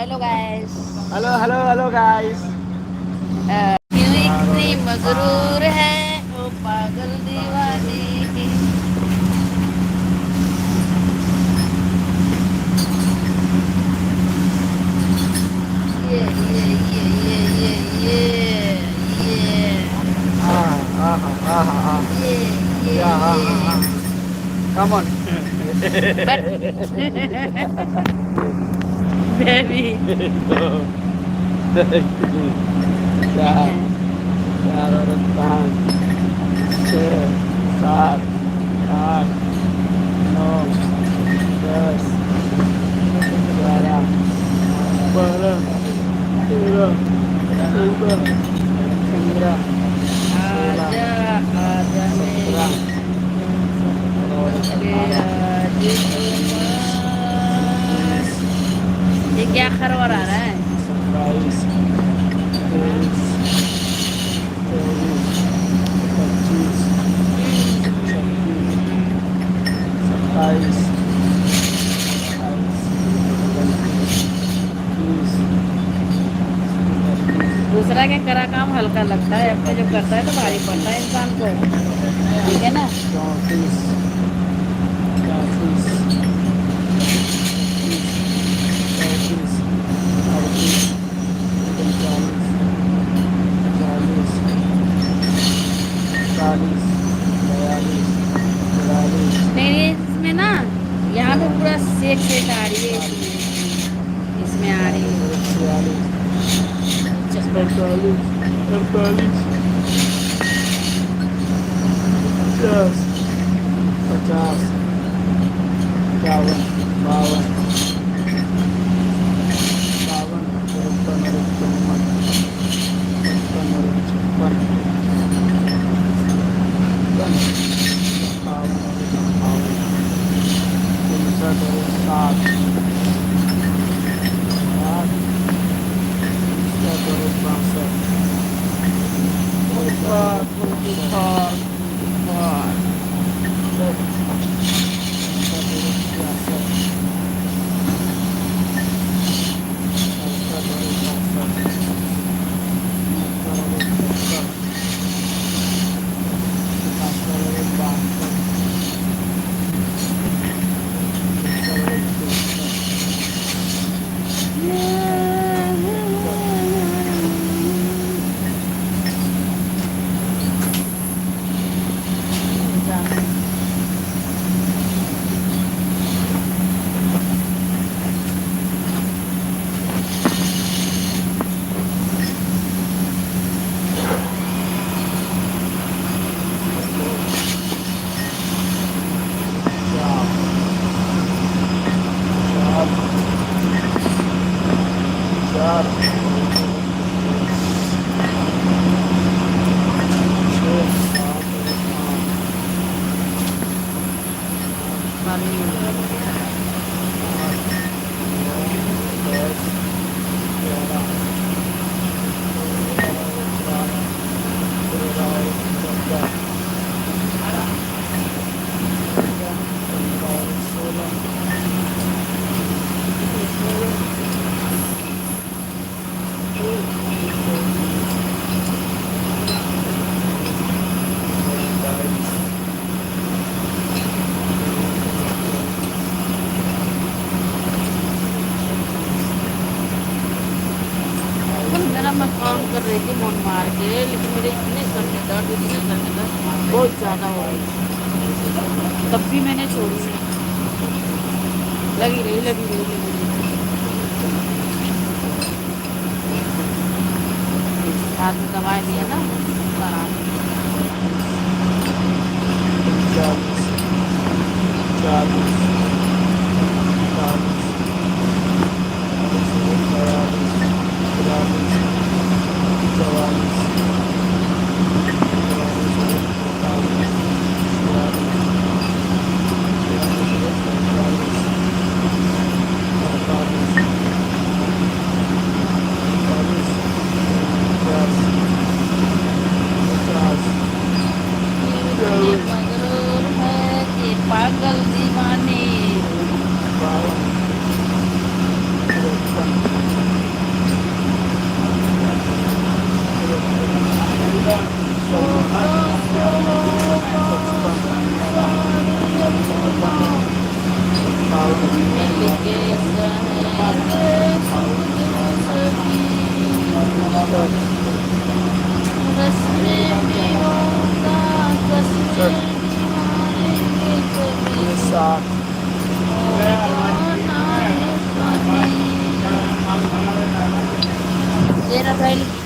Hello guys. Hello hello hello guys. क्यों यार इतनी मगरूर है ओ पागल दीवानी। ये ये ये ये कम ऑन। बट बेबी चार, चार और पाँच, छः, सात, आठ, नौ, 10, 11, 12, 13, 14, 15, 16, आजा आजा मेरी 17, के 18, आज 19, तुम्हार। ये क्या खरवर आ रहा 20, है? 22, हाँ? 23, 24, 25, 26, 27, 28, 29, 30, 31, दूसरा के करा काम हल्का लगता है, अपने जब करता है तो भारी पड़ता है इंसान को। ठीक है ना? 34, 35, 36, 37, 38, 39, 40, 41, 42, 43, नहीं, इसमें ना, यहाँ पे पूरा 44, सेक सेक आ रही है, 45, इसमें आ रही 46, है। 47, 48, 50, 50, 51, 52, 53, 54, 55, 60, मेरा मैं काम कर रही थी मन मार के, लेकिन मेरे इतने सर में दर्द, इतने सर में दर्द बहुत ज्यादा हो रही, तब भी मैंने छोड़ी नहीं। लगी रही लगी रही लगी रही। हाथ में दवाई दिया ना, आराम। 40, 40, 41, 42, 43, 44, 45, 46, 47, 48, 49, 50, Rafael.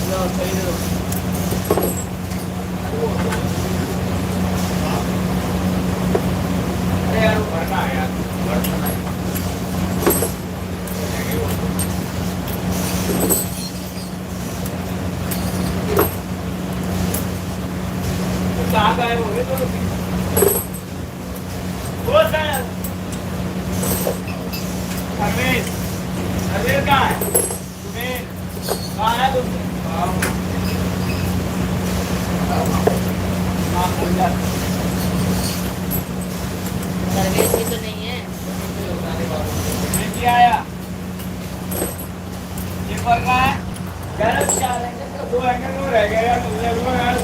लो सही दो अरे यार वो भरना है यार भरना है तो कहाँ गए हो ये तो वो सर हमें अरे कहाँ है तुम्हें कहाँ है तुम हाँ बोल जा सर्विस ही तो नहीं है। नहीं आया ये पर का है 11 4 एंगल तो 2 एंगल में रह गया यार